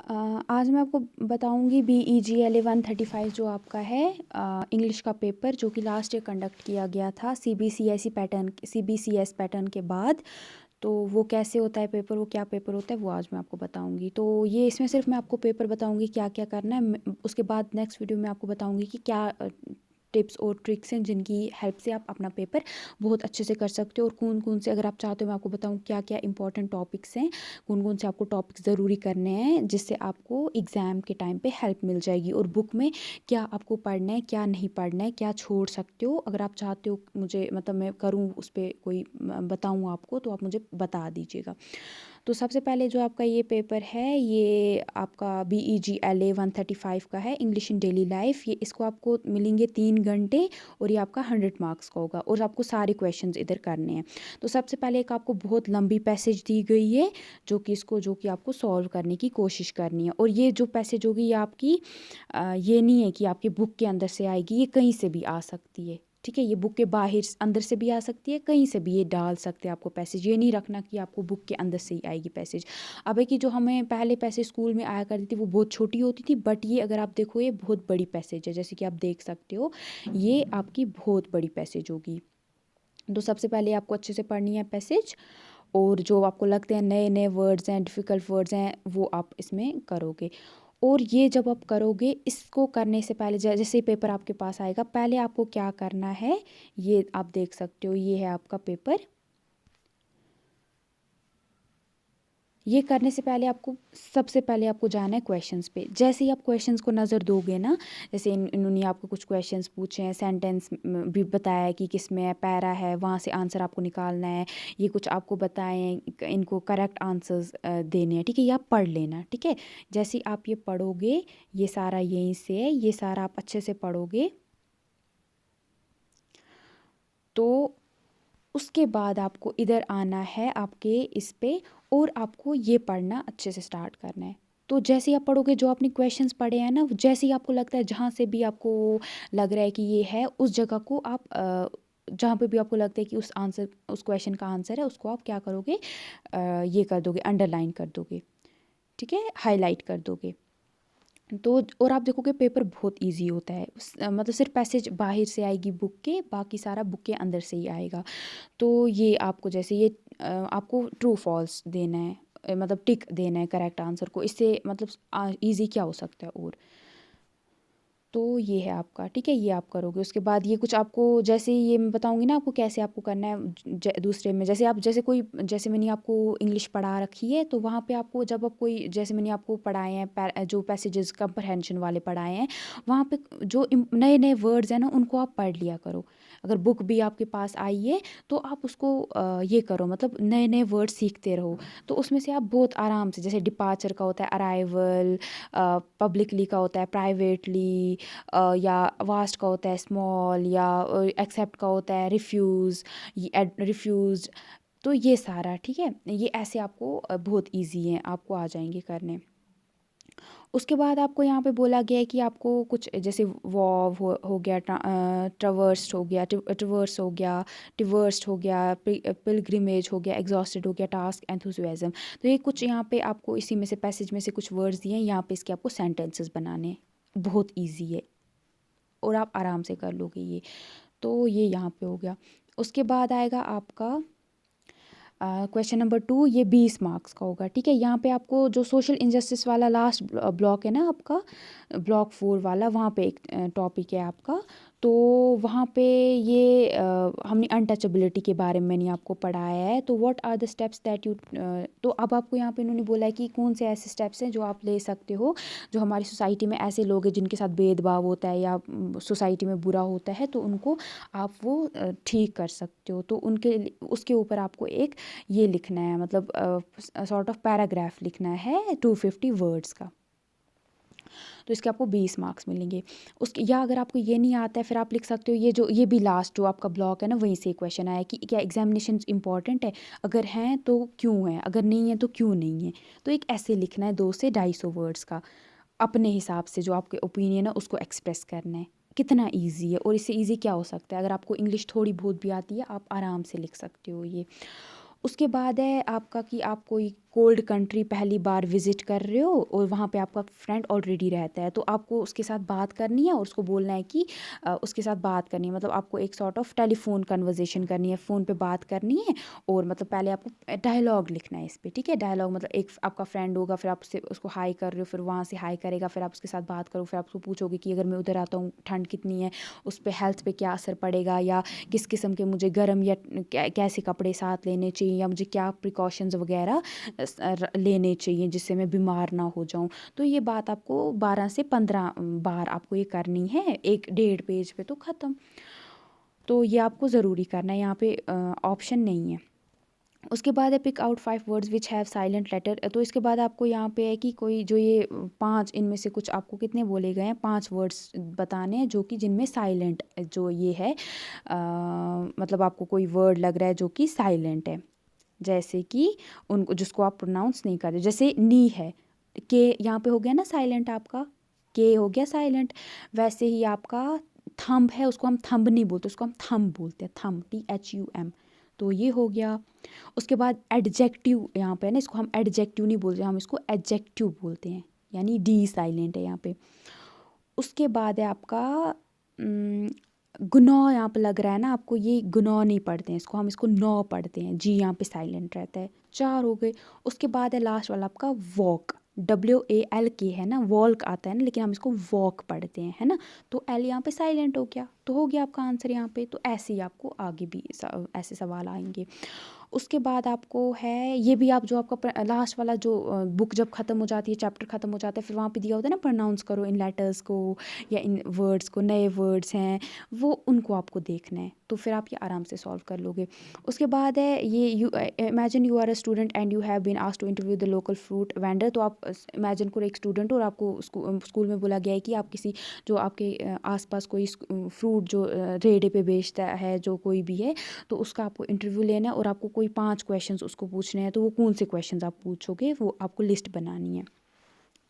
आज मैं आपको बताऊंगी BEGLA 135 जो आपका है इंग्लिश का पेपर, जो कि लास्ट ईयर कंडक्ट किया गया था CBCS पैटर्न के बाद। तो वो कैसे होता है पेपर, वो क्या पेपर होता है, वो आज मैं आपको बताऊंगी। तो ये इसमें सिर्फ मैं आपको पेपर बताऊंगी क्या क्या करना है। उसके बाद नेक्स्ट वीडियो में आपको बताऊंगी कि क्या टिप्स और ट्रिक्स हैं जिनकी हेल्प से आप अपना पेपर बहुत अच्छे से कर सकते हो, और कौन कौन से, अगर आप चाहते हो मैं आपको बताऊँ क्या क्या इंपॉर्टेंट टॉपिक्स हैं, कौन कौन से आपको टॉपिक्स ज़रूरी करने हैं जिससे आपको एग्ज़ाम के टाइम पे हेल्प मिल जाएगी, और बुक में क्या आपको पढ़ना है, क्या नहीं पढ़ना है, क्या छोड़ सकते हो। अगर आप चाहते हो मुझे, मतलब मैं करूँ उस पर कोई बताऊँ आपको, तो आप मुझे बता दीजिएगा। तो सबसे पहले जो आपका ये पेपर है, ये आपका BEGLA 135 का है, इंग्लिश इन डेली लाइफ। ये इसको आपको मिलेंगे 3 घंटे, और ये आपका 100 मार्क्स का होगा, और आपको सारे क्वेश्चंस इधर करने हैं। तो सबसे पहले एक आपको बहुत लंबी पैसेज दी गई है, जो कि आपको सॉल्व करने की कोशिश करनी है। और ये जो पैसेज होगी, ये आपकी ये नहीं है कि आपकी बुक के अंदर से आएगी, ये कहीं से भी आ सकती है। ठीक है, ये बुक के बाहर अंदर से भी आ सकती है, कहीं से भी ये डाल सकते हैं आपको पैसेज। ये नहीं रखना कि आपको बुक के अंदर से ही आएगी पैसेज। अब है कि जो हमें पहले पैसेज स्कूल में आया करती थी वो बहुत छोटी होती थी, बट ये अगर आप देखो ये बहुत बड़ी पैसेज है, जैसे कि आप देख सकते हो ये आपकी बहुत बड़ी पैसेज होगी। तो सबसे पहले आपको अच्छे से पढ़नी है पैसेज, और जो आपको लगते हैं नए नए वर्ड्स हैं, डिफ़िकल्ट वर्ड्स हैं, वो आप इसमें करोगे। और ये जब आप करोगे, इसको करने से पहले जैसे ही पेपर आपके पास आएगा, पहले आपको क्या करना है, ये आप देख सकते हो, ये है आपका पेपर। ये करने से पहले आपको सबसे पहले आपको जाना है क्वेश्चंस पे। जैसे ही आप क्वेश्चंस को नज़र दोगे ना, जैसे इन्होंने आपको कुछ क्वेश्चंस पूछे हैं, सेंटेंस भी बताया है कि किस में है, पैरा है, वहाँ से आंसर आपको निकालना है। ये कुछ आपको बताए हैं, इनको करेक्ट आंसर्स देने हैं। ठीक है, ये आप पढ़ लेना। ठीक है, जैसे ही आप ये पढ़ोगे, ये सारा यहीं से है, ये सारा आप अच्छे से पढ़ोगे, तो उसके बाद आपको इधर आना है आपके इस पे, और आपको ये पढ़ना अच्छे से स्टार्ट करना है। तो जैसे ही आप पढ़ोगे, जो आपने क्वेश्चंस पढ़े हैं ना, जैसे ही आपको लगता है, जहाँ से भी आपको लग रहा है कि ये है, उस जगह को आप जहाँ पे भी आपको लगता है कि उस क्वेश्चन का आंसर है, उसको आप क्या करोगे, ये कर दोगे, अंडरलाइन कर दोगे। ठीक है, हाईलाइट कर दोगे। तो और आप देखोगे पेपर बहुत इजी होता है, मतलब सिर्फ पैसेज बाहर से आएगी बुक के, बाकी सारा बुक के अंदर से ही आएगा। तो ये आपको जैसे ये आपको ट्रू फॉल्स देना है, मतलब टिक देना है करेक्ट आंसर को। इससे मतलब इजी क्या हो सकता है और। तो ये है आपका। ठीक है, ये आप करोगे। उसके बाद ये कुछ आपको, जैसे ये मैं बताऊंगी ना आपको कैसे आपको करना है, दूसरे में जैसे आप, जैसे मैंने आपको इंग्लिश पढ़ा रखी है, तो वहाँ पे आपको जब आप कोई, जैसे मैंने आपको पढ़ाए हैं जो पैसेजेस कंप्रहेंशन वाले पढ़ाए हैं, वहाँ पे जो नए नए वर्ड्स हैं ना, उनको आप पढ़ लिया करो। अगर बुक भी आपके पास आई है, तो आप उसको ये करो, मतलब नए नए वर्ड सीखते रहो। तो उसमें से आप बहुत आराम से, जैसे डिपार्चर का होता है अराइवल, पब्लिकली का होता है प्राइवेटली, या वास्ट का होता है स्मॉल, या एक्सेप्ट का होता है रिफ्यूज़, रिफ्यूज़। तो ये सारा, ठीक है, ये ऐसे आपको बहुत इजी है, आपको आ जाएंगे करने। उसके बाद आपको यहाँ पे बोला गया है कि आपको कुछ, जैसे वॉव हो गया, ट्रवर्स्ड हो गया, ट्रवर्स हो गया, टिवर्स्ड हो गया, पिलग्रिमेज हो गया, एग्जॉस्टेड हो गया, टास्क, एंथुसियाज्म। तो ये कुछ यहाँ पे आपको इसी में से, पैसेज में से कुछ वर्ड्स दिए हैं, यहाँ पे इसके आपको सेंटेंसेस बनाने हैं। बहुत ईजी है, और आप आराम से कर लोगे ये। तो ये यहाँ पे हो गया। उसके बाद आएगा आपका क्वेश्चन नंबर 2, ये 20 मार्क्स का होगा। ठीक है, यहाँ पे आपको जो सोशल इंजस्टिस वाला लास्ट ब्लॉक है ना आपका, ब्लॉक 4 वाला, वहाँ पे एक टॉपिक है आपका। तो वहाँ पे ये हमने अनटचेबिलिटी के बारे में मैंने आपको पढ़ाया है। तो what are the steps that you, तो अब आपको यहाँ पे इन्होंने बोला है कि कौन से ऐसे स्टेप्स हैं जो आप ले सकते हो, जो हमारी सोसाइटी में ऐसे लोग हैं जिनके साथ भेदभाव होता है, या सोसाइटी में बुरा होता है, तो उनको आप वो ठीक कर सकते हो। तो उसके ऊपर आपको एक ये लिखना है, मतलब सॉर्ट ऑफ पैराग्राफ लिखना है 250 वर्ड्स का। तो इसके आपको 20 मार्क्स मिलेंगे। उसके, या अगर आपको ये नहीं आता है, फिर आप लिख सकते हो ये भी लास्ट जो आपका ब्लॉक है ना, वहीं से क्वेश्चन आया कि क्या एग्जामिनेशन इंपॉर्टेंट है, अगर हैं तो क्यों है, अगर नहीं है तो क्यों नहीं है। तो एक ऐसे लिखना है 200 से 250 वर्ड्स का, अपने हिसाब से जो आपके ओपिनियन है उसको एक्सप्रेस करना है। कितना ईजी है, और इससे ईजी क्या हो सकता है। अगर आपको इंग्लिश थोड़ी बहुत भी आती है, आप आराम से लिख सकते हो ये। उसके बाद है आपका कि आप कोई कोल्ड कंट्री पहली बार विजिट कर रहे हो और वहाँ पे आपका फ्रेंड ऑलरेडी रहता है, तो आपको उसके साथ बात करनी है और उसको बोलना है कि उसके साथ बात करनी है, मतलब आपको एक सॉर्ट ऑफ टेलीफोन कन्वर्जेशन करनी है, फ़ोन पे बात करनी है। और मतलब पहले आपको डायलॉग लिखना है इस पे, ठीक है। डायलॉग मतलब एक आपका फ्रेंड होगा, फिर आप उससे उसको हाई कर रहे हो, फिर वहाँ से हाई करेगा, फिर आप उसके साथ बात करो, फिर आप उसको पूछोगे कि अगर मैं उधर आता हूँ ठंड कितनी है, उस पर हेल्थ पे क्या असर पड़ेगा, या किस किस्म के मुझे गर्म या कैसे कपड़े साथ लेने चाहिए, या मुझे क्या प्रिकॉशंस वगैरह लेने चाहिए जिससे मैं बीमार ना हो जाऊं। तो ये बात आपको 12 से 15 बार आपको ये करनी है, एक 1.5 पेज पे तो ख़त्म। तो ये आपको ज़रूरी करना है, यहाँ पे ऑप्शन नहीं है। उसके बाद है pick out 5 words which have silent letter. तो इसके बाद आपको यहाँ पे है कि कोई जो ये 5 इनमें से कुछ आपको कितने बोले गए हैं, 5 वर्ड्स बताने हैं जो कि जिनमें साइलेंट जो ये है, मतलब आपको कोई वर्ड लग रहा है जो कि साइलेंट है, जैसे कि उनको जिसको आप प्रोनाउंस नहीं करते, जैसे नी है, के यहाँ पे हो गया ना साइलेंट आपका, के हो गया साइलेंट। वैसे ही आपका थंब है, उसको हम थंब नहीं बोलते, उसको हम थंब बोलते हैं, थंब, THUM। तो ये हो गया। उसके बाद एडजेक्टिव यहाँ पे है ना, इसको हम एडजेक्टिव नहीं बोलते, हम इसको एडजेक्टिव बोलते हैं, यानी डी साइलेंट है यहाँ पे। उसके बाद है आपका गुनौ, यहाँ पे लग रहा है ना आपको, ये गुनौ नहीं पढ़ते हैं इसको, हम इसको नौ पढ़ते हैं, जी यहाँ पे साइलेंट रहता है। 4 हो गए। उसके बाद है लास्ट वाला आपका वॉक, WALK है ना, वॉल्क आता है ना, लेकिन हम इसको वॉक पढ़ते हैं, है ना। तो एल यहाँ पे साइलेंट हो गया, तो हो गया आपका आंसर यहाँ पे। तो ऐसे ही आपको आगे भी ऐसे सवाल आएंगे। उसके बाद आपको है ये भी, आप जो आपका लास्ट वाला जो बुक जब ख़त्म हो जाती है, चैप्टर ख़त्म हो जाता है, फिर वहाँ पे दिया होता है ना प्रोनाउंस करो इन लेटर्स को या इन वर्ड्स को, नए वर्ड्स हैं वो, उनको आपको देखना है, तो फिर आप ये आराम से सॉल्व कर लोगे। उसके बाद है ये you imagine you are a student and you have been asked to interview the local fruit vendor. तो आप इमेजिन करो एक स्टूडेंट हो और आपको स्कूल में बोला गया है कि आप किसी जो आपके आसपास कोई फ्रूट जो रेडे पे बेचता है, जो कोई भी है, तो उसका आपको इंटरव्यू लेना है और आपको कोई 5 क्वेश्चंस उसको पूछने हैं। तो वो कौन से क्वेश्चंस आप पूछोगे, वो आपको लिस्ट बनानी है।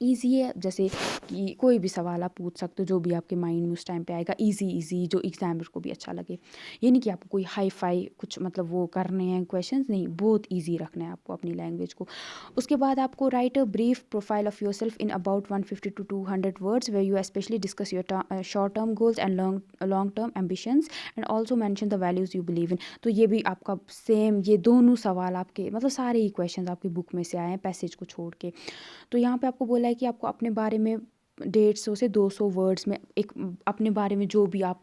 ईज़ी है, जैसे कि कोई भी सवाल आप पूछ सकते हो जो भी आपके माइंड में उस टाइम पे आएगा, इजी इजी जो एग्जामिनर को भी अच्छा लगे। ये नहीं कि आपको कोई हाई फाई कुछ मतलब वो करने हैं क्वेश्चंस, नहीं, बहुत इजी रखना है आपको अपनी लैंग्वेज को। उसके बाद आपको write a brief profile of yourself in about 150 to 200 words where you specially discuss your short term goals and long term ambitions and also mention the values you believe in. तो ये भी आपका same, ये दोनों सवाल आपके मतलब सारे ही क्वेश्चन आपकी बुक में से आए हैं, पैसेज को छोड़ के। तो यहाँ पे आपको बोला है कि आपको अपने बारे में 150 से 200 वर्ड्स में एक अपने बारे में जो भी आप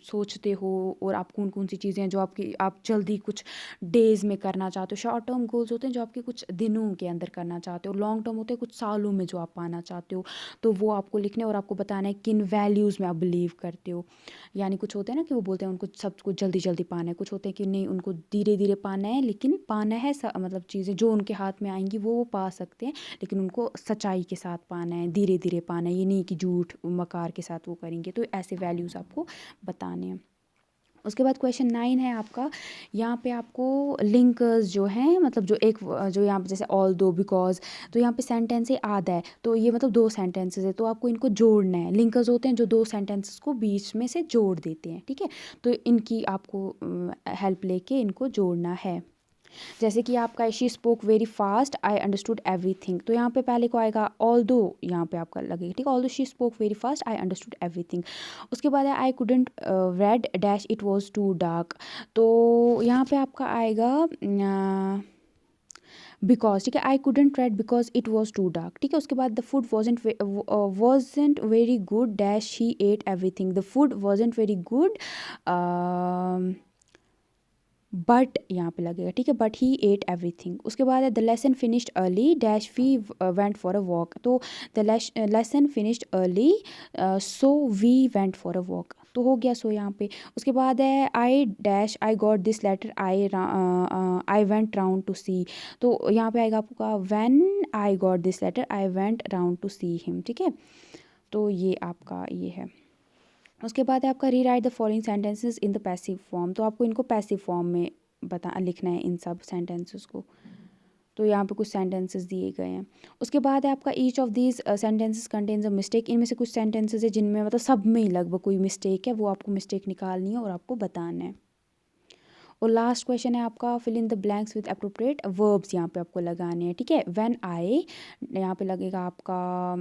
सोचते हो, और आप कौन कौन सी चीज़ें हैं जो आपकी आप जल्दी कुछ डेज़ में करना चाहते हो। शॉर्ट टर्म गोल्स होते हैं जो आपके कुछ दिनों के अंदर करना चाहते हो, लॉन्ग टर्म होते हैं कुछ सालों में जो आप पाना चाहते हो। तो वो आपको लिखने और आपको बताना है किन वैल्यूज़ में आप बिलीव करते हो। यानी कुछ होते हैं ना कि वो बोलते हैं उनको सब कुछ जल्दी जल्दी पाना है, कुछ होते हैं कि नहीं उनको धीरे धीरे पाना है, लेकिन पाना है मतलब चीज़ें जो उनके हाथ में आएंगी वो पा सकते हैं, लेकिन उनको सच्चाई के साथ पाना है, धीरे धीरे पाना है, ये नहीं कि झूठ मकार के साथ वो करेंगे। तो ऐसे वैल्यूज़ आपको बताने हैं। उसके बाद क्वेश्चन 9 है आपका, यहाँ पे आपको लिंकर्स जो हैं, मतलब जो एक जो यहाँ पे जैसे ऑल दो बिकॉज, तो यहाँ पे सेंटेंस है आधा है, तो ये मतलब 2 सेंटेंसेस है, तो आपको इनको जोड़ना है। लिंकर्स होते हैं जो 2 सेंटेंसेस को बीच में से जोड़ देते हैं, ठीक है। तो इनकी आपको हेल्प लेके इनको जोड़ना है। जैसे कि आपका she spoke very fast I understood everything. तो यहाँ पे पहले को आएगा ऑल दो, यहाँ पे आपका लगेगा, ठीक है, although she spoke very fast I understood everything. उसके बाद है I couldn't read dash it was too dark. तो यहाँ पे आपका आएगा बिकॉज, ठीक है, I couldn't read because it was too dark, ठीक है। उसके बाद the food wasn't very good dash he ate everything. The food wasn't very good but यहाँ पे लगेगा, ठीक है, बट ही एट एवरीथिंग। उसके बाद है the lesson finished early dash we went for a walk. तो the lesson finished early so we went for a walk. तो हो गया सो यहाँ पे। उसके बाद है I dash I got this letter I went round to see. तो यहाँ पे आएगा आपका when I got this letter I went round to see him, ठीक है। तो ये आपका ये है। उसके बाद है आपका री right the following sentences in the passive form. तो आपको इनको पैसिव फॉर्म में लिखना है इन सब सेंटेंसेस को। तो यहाँ पे कुछ सेंटेंसेस दिए गए हैं। उसके बाद है आपका each of these sentences contains a mistake. इनमें से कुछ सेंटेंसेस है जिनमें मतलब सब में ही लगभग कोई मिस्टेक है, वो आपको मिस्टेक निकालनी है और आपको बताना है। और लास्ट क्वेश्चन है आपका fill in the blanks with appropriate verbs, यहाँ पे आपको लगाने हैं, ठीक है। व्हेन आई, यहाँ पे लगेगा आपका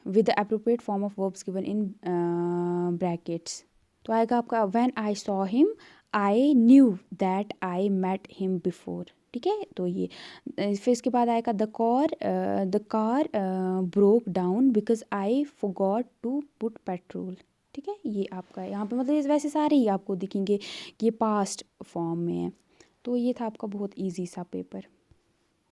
with the appropriate form of verbs given in brackets. तो आएगा आपका when I saw him I knew that I met him before, ठीक है। तो ये फिर इसके बाद आएगा the car broke down because I forgot to put petrol, ठीक है। ये आपका यहाँ पे मतलब वैसे सारे ही आपको दिखेंगे कि ये पास्ट फॉर्म में है। तो ये था आपका बहुत इजी सा पेपर।